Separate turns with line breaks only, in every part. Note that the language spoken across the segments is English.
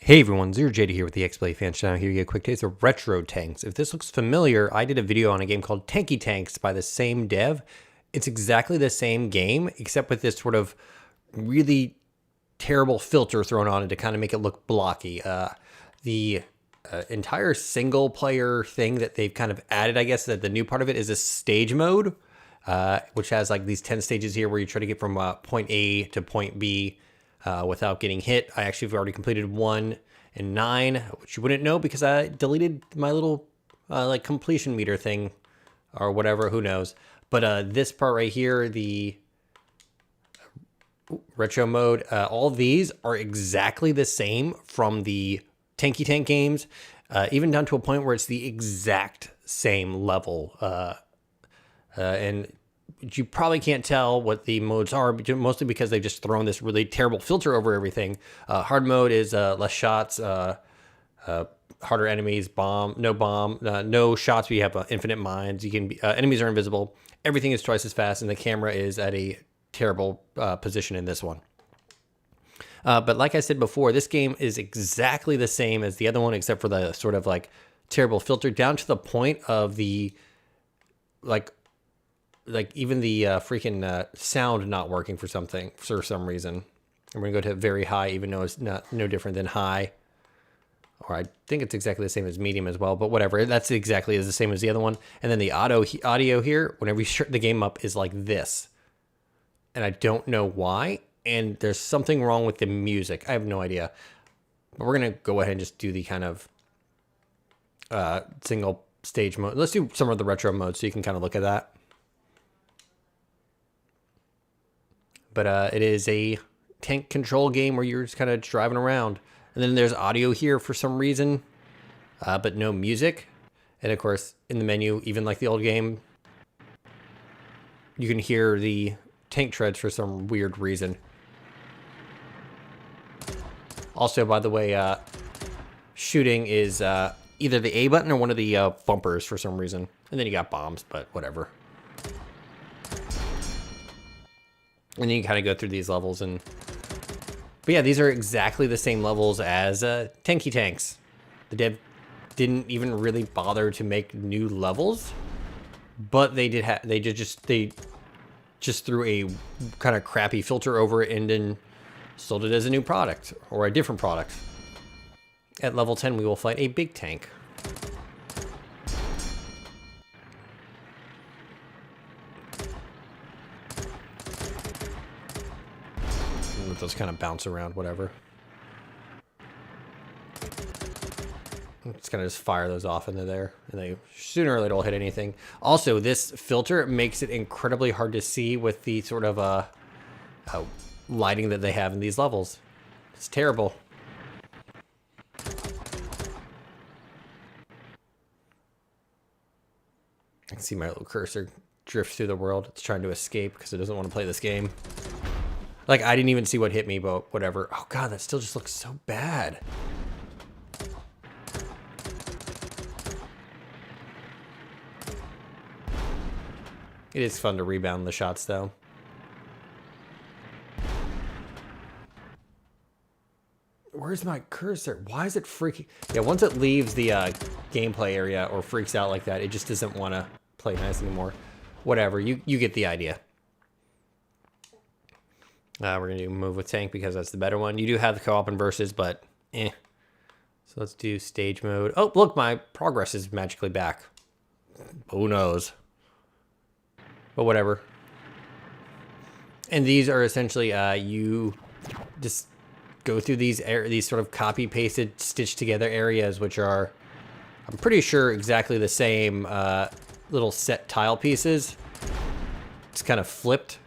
Hey everyone, Zero JD here with the XBLA Fans Channel. Here you get a quick taste of retro tanks. If this looks familiar, I did a video on a game called Tanky Tanks by the same dev. It's exactly the same game, except with this sort of really terrible filter thrown on it to kind of make it look blocky. The entire single player thing that they've kind of added, I guess, that the new part of it is a stage mode, which has like these 10 stages here where you try to get from point A to point B. Without getting hit. I actually have already completed 1 and 9, which you wouldn't know because I deleted my little like completion meter thing or whatever, who knows. But this part right here, the retro mode, all of these are exactly the same from the Tanky Tank games, even down to a point where it's the exact same level. And you probably can't tell what the modes are, mostly because they've just thrown this really terrible filter over everything. Hard mode is less shots, harder enemies, no shots. We have infinite mines. You can enemies are invisible. Everything is twice as fast, and the camera is at a terrible position in this one. But like I said before, this game is exactly the same as the other one, except for the sort of like terrible filter, down to the point of the like even the freaking sound not working for some reason. And we're gonna go to very high, even though it's no different than high. Or I think it's exactly the same as medium as well, but whatever. That's exactly the same as the other one. And then the audio here, whenever you start the game up, is like this. And I don't know why. And there's something wrong with the music. I have no idea. But we're gonna go ahead and just do the kind of single stage mode. Let's do some of the retro modes so you can kind of look at that. But it is a tank control game where you're just kind of driving around. And then there's audio here for some reason, but no music. And of course, in the menu, even like the old game, you can hear the tank treads for some weird reason. Also, by the way, shooting is either the A button or one of the bumpers for some reason. And then you got bombs, but whatever. And then you kind of go through these levels but yeah, these are exactly the same levels as Tanky Tanks. The dev didn't even really bother to make new levels, but they just threw a kind of crappy filter over it and then sold it as a new product or a different product. At level 10, we will fight a big tank. Let those kind of bounce around, whatever. It's gonna just fire those off into there, and they sooner or later will hit anything. Also, this filter makes it incredibly hard to see with the sort of lighting that they have in these levels. It's terrible. I can see my little cursor drift through the world. It's trying to escape because it doesn't want to play this game. Like, I didn't even see what hit me, but whatever. Oh god, that still just looks so bad. It is fun to rebound the shots, though. Where's my cursor? Why is it freaking... Yeah, once it leaves the gameplay area or freaks out like that, it just doesn't want to play nice anymore. Whatever, you get the idea. We're going to do move with tank because that's the better one. You do have the co-op and versus, but eh. So let's do stage mode. Oh, look, my progress is magically back. Who knows? But whatever. And these are essentially, you just go through these sort of copy-pasted, stitched together areas, which are, I'm pretty sure, exactly the same little set tile pieces. It's kind of flipped.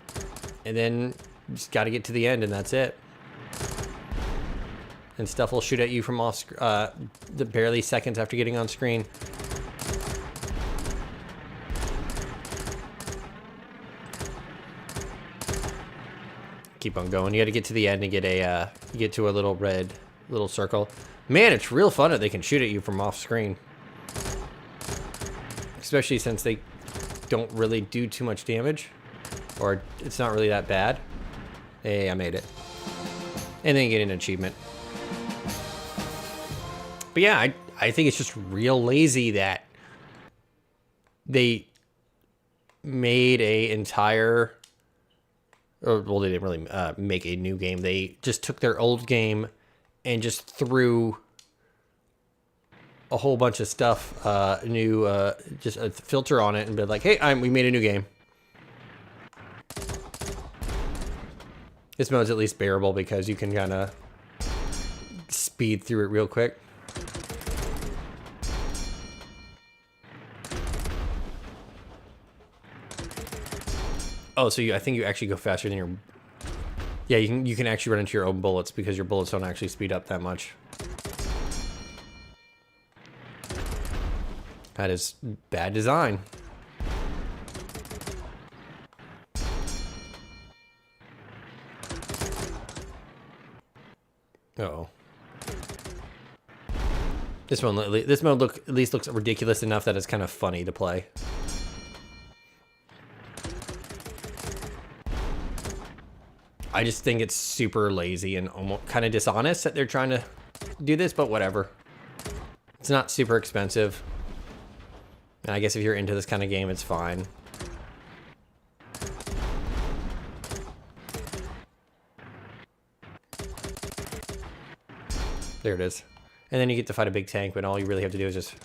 And then just got to get to the end, and that's it. And stuff will shoot at you from off the barely seconds after getting on screen. Keep on going. You got to get to the end and get to a little red circle. Man, it's real fun that they can shoot at you from off screen, especially since they don't really do too much damage, or it's not really that bad. Hey, I made it. And then you get an achievement. But yeah, I think it's just real lazy that they made a entire, or well, they didn't really make a new game. They just took their old game and just threw a whole bunch of stuff, just a filter on it, and be like, hey, we made a new game. This mode's at least bearable because you can kind of speed through it real quick. Oh, so I think you actually go faster than your... Yeah, you can actually run into your own bullets because your bullets don't actually speed up that much. That is bad design. Uh-oh. This mode at least looks ridiculous enough that it's kind of funny to play. I just think it's super lazy and almost kind of dishonest that they're trying to do this, but whatever. It's not super expensive. And I guess if you're into this kind of game, it's fine. There it is. And then you get to fight a big tank, but all you really have to do is just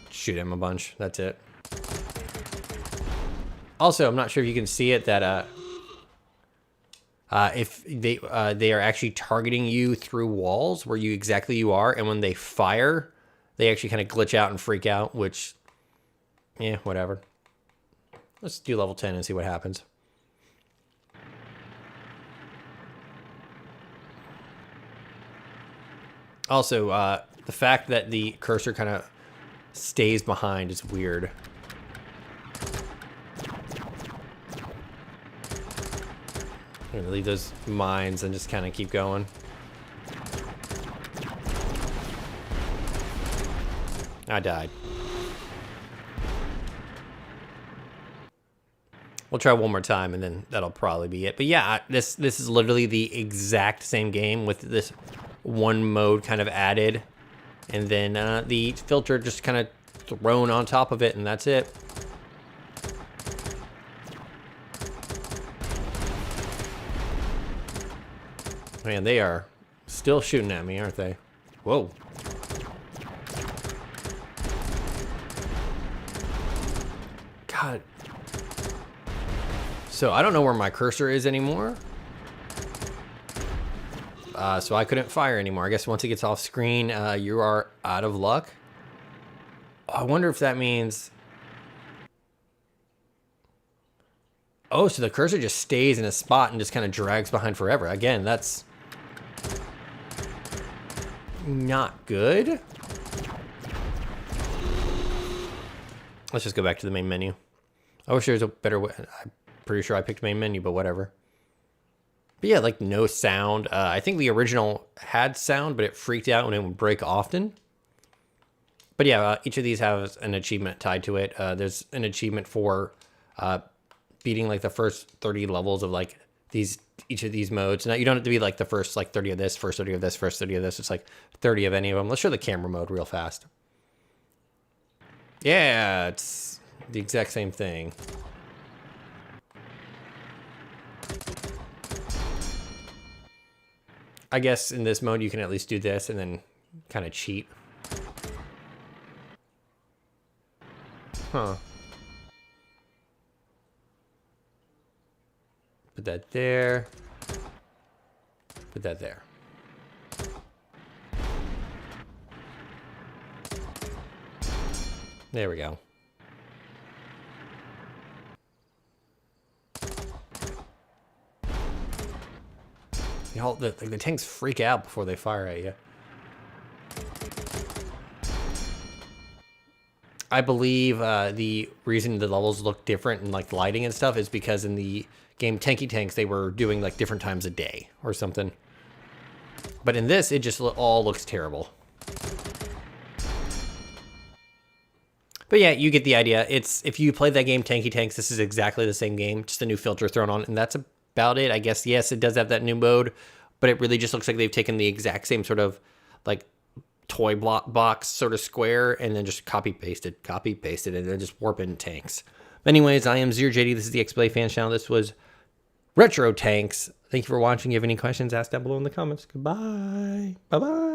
shoot him a bunch. That's it. Also, I'm not sure if you can see it, that if they are actually targeting you through walls where you are, and when they fire, they actually kind of glitch out and freak out, which, yeah, whatever. Let's do level 10 and see what happens. Also, the fact that the cursor kind of stays behind is weird. I'm gonna leave those mines and just kind of keep going. I died. We'll try one more time and then that'll probably be it. But yeah, this is literally the exact same game with this one mode kind of added, and then the filter just kind of thrown on top of it, and that's it. Man, they are still shooting at me, aren't they? Whoa. God. So I don't know where my cursor is anymore. So I couldn't fire anymore. I guess once it gets off screen, you are out of luck. Oh, I wonder if that means... Oh, so the cursor just stays in a spot and just kind of drags behind forever. Again, that's not good. Let's just go back to the main menu. I wish there was a better way. I'm pretty sure I picked main menu, but whatever. But yeah, like no sound. I think the original had sound, but it freaked out when it would break often. But yeah, each of these has an achievement tied to it. There's an achievement for beating like the first 30 levels of like each of these modes. Now you don't have to be like the first like 30 of this, first 30 of this, first 30 of this. It's like 30 of any of them. Let's show the camera mode real fast. Yeah, it's the exact same thing. I guess in this mode you can at least do this and then kind of cheat. Huh. Put that there. Put that there. There we go. The tanks freak out before they fire at you. I believe the reason the levels look different and like lighting and stuff is because in the game Tanky Tanks they were doing like different times a day or something. But in this it just all looks terrible. But yeah, you get the idea. If you played that game Tanky Tanks, this is exactly the same game, just a new filter thrown on, and that's about it. I guess yes, it does have that new mode, but it really just looks like they've taken the exact same sort of like toy box sort of square, and then just copy pasted, and then just warp in tanks. Anyways, I am ZeroJD. This is the XBLA Fans Channel. This was Retro Tanks. Thank you for watching. If you have any questions, ask down below in the comments. Goodbye. Bye-bye.